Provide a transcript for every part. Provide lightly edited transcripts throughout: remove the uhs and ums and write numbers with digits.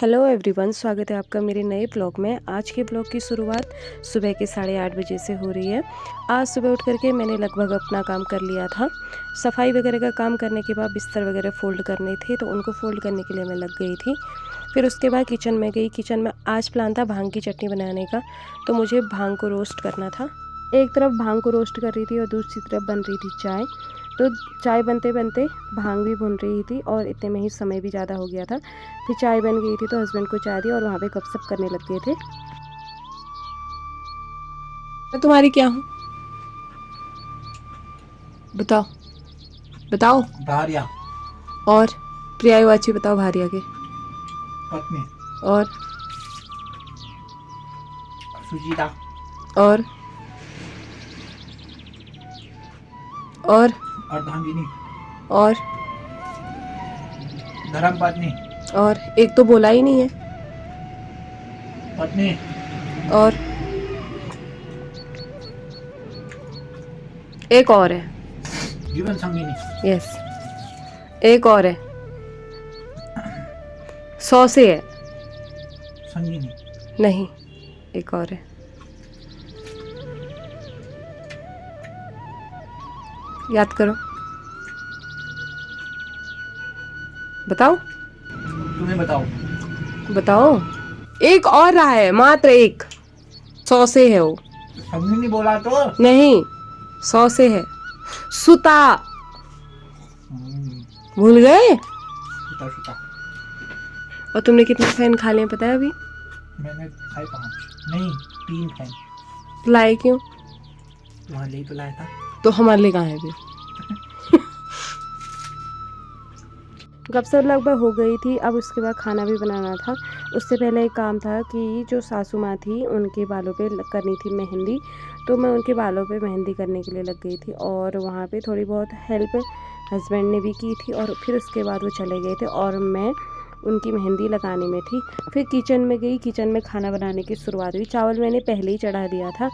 Hello everyone, स्वागत है आपका मेरे नए ब्लॉग में। आज के ब्लॉग की शुरुआत सुबह के 8:30 बजे से हो रही है। आज सुबह उठ करके मैंने लगभग अपना काम कर लिया था। सफाई वगैरह का काम करने के बाद बिस्तर वगैरह फ़ोल्ड करने थे तो उनको फ़ोल्ड करने के लिए मैं लग गई थी। फिर उसके बाद किचन में गई। किचन में आज प्लान था भांग की चटनी बनाने का, तो मुझे भांग को रोस्ट करना था। एक तरफ भांग को रोस्ट कर रही थी और दूसरी तरफ बन रही थी चाय। तो चाय बनते बनते भांग भी भुन रही थी और इतने में ही समय भी ज़्यादा हो गया था। फिर चाय बन गई थी तो हस्बैंड को चाय दी और वहाँ पे गपशप करने लग गए थे। मैं तुम्हारी क्या हूँ बताओ बताओ। भारिया और प्रिया वाची बताओ भारिया के। पत्नी और सुजीता और और अर्धांगिनी और धर्म पत्नी और एक तो बोला ही नहीं है। पत्नी और एक और है। जीवन संगिनी। यस, एक और है। 100 से है। संगिनी नहीं, एक और है। याद करो, बताओ तुम्हें बताओ। बताओ। एक और रहा है, मात्र एक। 100 से है वो। संगिनी बोला तो नहीं, 100 से है। सुता। हम्म, भूल गए। सुता सुता। और तुमने कितने फैन खा लिए पता है अभी? मैंने खाए 5 नहीं 3 फैन। लाए क्यों? वहाँ ले तो लाया था। तो हमारे लिए कहाँ है फिर? गपशप लगभग हो गई थी। अब उसके बाद खाना भी बनाना था। उससे पहले एक काम था कि जो सासू माँ थी उनके बालों पे करनी थी मेहंदी, तो मैं उनके बालों पे मेहंदी करने के लिए लग गई थी और वहाँ पे थोड़ी बहुत हेल्प हस्बैंड ने भी की थी। और फिर उसके बाद वो चले गए थे और मैं उनकी मेहंदी लगाने में थी। फिर किचन में गई। किचन में खाना बनाने की शुरुआत हुई। चावल मैंने पहले ही चढ़ा दिया था।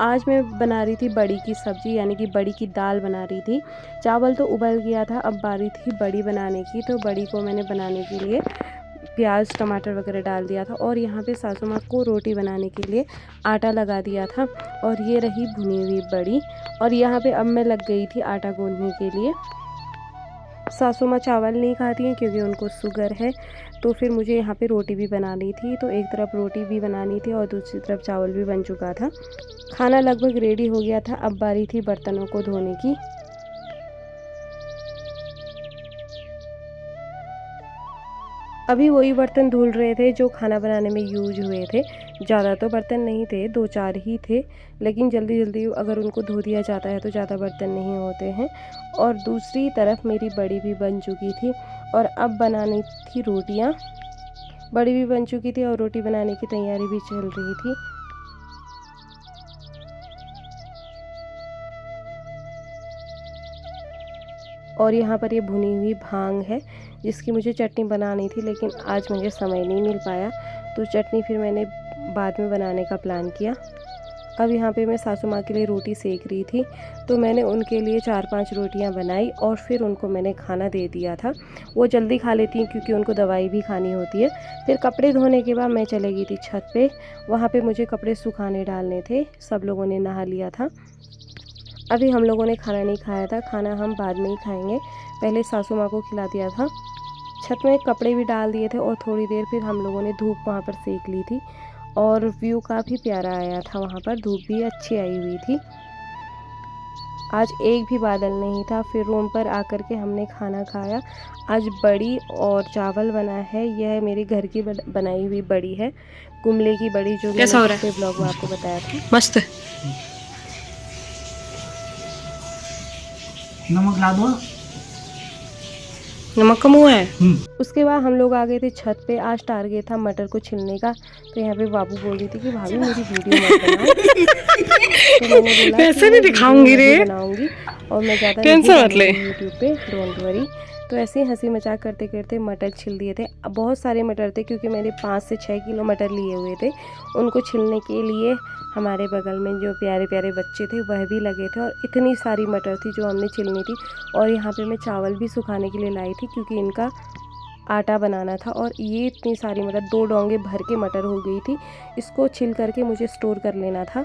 आज मैं बना रही थी बड़ी की सब्ज़ी, यानी कि बड़ी की दाल बना रही थी। चावल तो उबल गया था, अब बारी थी बड़ी बनाने की। तो बड़ी को मैंने बनाने के लिए प्याज टमाटर वगैरह डाल दिया था और यहाँ पे सासू माँ को रोटी बनाने के लिए आटा लगा दिया था। और ये रही भुनी हुई बड़ी। और यहाँ पे अब मैं लग गई थी आटा गूंदने के लिए। सासू माँ चावल नहीं खाती हैं क्योंकि उनको शुगर है, तो फिर मुझे यहाँ पे रोटी भी बनानी थी। तो एक तरफ रोटी भी बनानी थी और दूसरी तरफ चावल भी बन चुका था। खाना लगभग रेडी हो गया था। अब बारी थी बर्तनों को धोने की। अभी वही बर्तन धुल रहे थे जो खाना बनाने में यूज हुए थे। ज़्यादा तो बर्तन नहीं थे, 2-4 ही थे, लेकिन जल्दी जल्दी अगर उनको धो दिया जाता है तो ज़्यादा बर्तन नहीं होते हैं। और दूसरी तरफ मेरी बड़ी भी बन चुकी थी और अब बनानी थी रोटियां। बड़ी भी बन चुकी थी और रोटी बनाने की तैयारी भी चल रही थी। और यहाँ पर ये भुनी हुई भांग है जिसकी मुझे चटनी बनानी थी, लेकिन आज मुझे समय नहीं मिल पाया, तो चटनी फिर मैंने बाद में बनाने का प्लान किया। अब यहाँ पे मैं सासू माँ के लिए रोटी सेक रही थी, तो मैंने उनके लिए 4-5 रोटियाँ बनाई और फिर उनको मैंने खाना दे दिया था। वो जल्दी खा लेती हैं क्योंकि उनको दवाई भी खानी होती है। फिर कपड़े धोने के बाद मैं चली गई थी छत पे। वहाँ पे मुझे कपड़े सुखाने डालने थे। सब लोगों ने नहा लिया था। अभी हम लोगों ने खाना नहीं खाया था, खाना हम बाद में ही खाएंगे। पहले सासू माँ को खिला दिया था। छत में कपड़े भी डाल दिए थे और थोड़ी देर फिर हम लोगों ने धूप वहाँ पर सेक ली थी और व्यू काफ़ी प्यारा आया था। वहाँ पर धूप भी अच्छी आई हुई थी। आज एक भी बादल नहीं था। फिर रूम पर आकर के हमने खाना खाया। आज बड़ी और चावल बना है। यह मेरे घर की बनाई हुई बड़ी है, कुमले की बड़ी, जो मैंने पिछले ब्लॉग में आपको बताया था। मस्त है। नमक ला दो। नमक कम हुआ है। उसके बाद हम लोग आ गए थे छत पे। आज टारगेट था मटर को छिलने का। तो यहाँ पे बाबू बोल रही थी कि भाभी मेरी वीडियो मत बनाओ। तो मैंने बोला पैसे नहीं दिखाऊंगी रे, बनाऊंगी और मैं ज़्यादा नहीं डालूंगी यूट्यूब पे, डोंट वरी। तो ऐसे ही हंसी मजाक करते करते मटर छिल दिए थे। अब बहुत सारे मटर थे क्योंकि मैंने 5 से 6 किलो मटर लिए हुए थे। उनको छिलने के लिए हमारे बगल में जो प्यारे प्यारे बच्चे थे वह भी लगे थे और इतनी सारी मटर थी जो हमने छिलनी थी। और यहाँ पे मैं चावल भी सुखाने के लिए लाई थी क्योंकि इनका आटा बनाना था और ये इतनी सारी मतलब 2 डोंगे भर के मटर हो गई थी। इसको छिल करके मुझे स्टोर कर लेना था,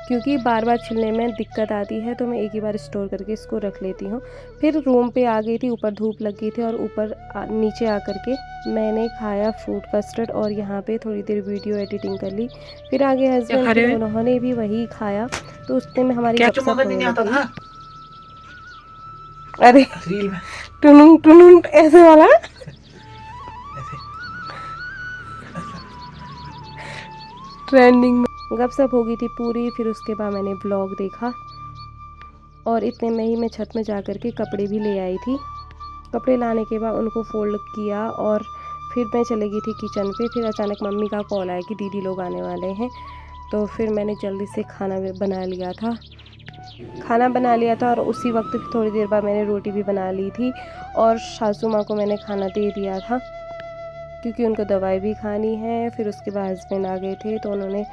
क्योंकि बार-बार छिलने में दिक्कत आती है, तो मैं एक ही बार स्टोर करके इसको रख लेती हूँ। फिर रूम पे आ गई थी, ऊपर धूप लग गई थी और ऊपर नीचे आकर के मैंने खाया फ्रूट कस्टर्ड और यहाँ पे थोड़ी देर वीडियो एडिटिंग कर ली। फिर आ गए हस्बैंड, फिर उन्होंने भी वही खाया, तो उतने में हमारी गपशप होने लगी। अरे रील में टुनुन टुनुन ऐसे वाला ट्रेंडिंग में गपशप हो गई थी पूरी। फिर उसके बाद मैंने व्लॉग देखा और इतने में ही मैं छत में जा कर के कपड़े भी ले आई थी। कपड़े लाने के बाद उनको फोल्ड किया और फिर मैं चली गई थी किचन पे। फिर अचानक मम्मी का कॉल आया कि दीदी लोग आने वाले हैं, तो फिर मैंने जल्दी से खाना बना लिया था और उसी वक्त थोड़ी देर बाद मैंने रोटी भी बना ली थी और सासू माँ को मैंने खाना दे दिया था, क्योंकि उनको दवाई भी खानी है। फिर उसके बाद हस्बैंड आ गए थे, तो उन्होंने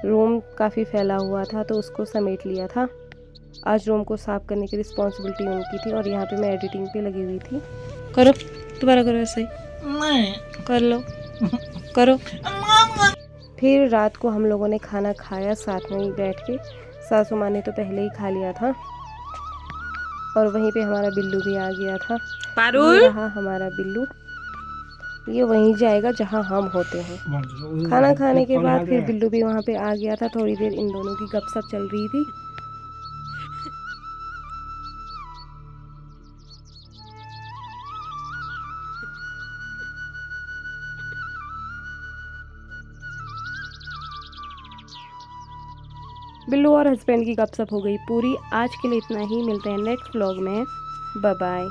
रूम काफ़ी फैला हुआ था तो उसको समेट लिया था। आज रूम को साफ़ करने की रिस्पॉन्सिबिलिटी उनकी थी और यहाँ पे मैं एडिटिंग पे लगी हुई थी। करो, दोबारा करो ऐसे ही, कर लो, करो। फिर रात को हम लोगों ने खाना खाया साथ में ही बैठ के। सासू माँ ने तो पहले ही खा लिया था और वहीं पे हमारा बिल्लू भी आ गया था। ये रहा हमारा बिल्लू, ये वहीं जाएगा जहाँ हम होते हैं। खाना खाने के बाद फिर बिल्लू भी वहाँ पे आ गया था। थोड़ी देर इन दोनों की गपशप चल रही थी। बिल्लू और हस्बैंड की गपशप हो गई पूरी। आज के लिए इतना ही, मिलते हैं नेक्स्ट व्लॉग में। Bye bye.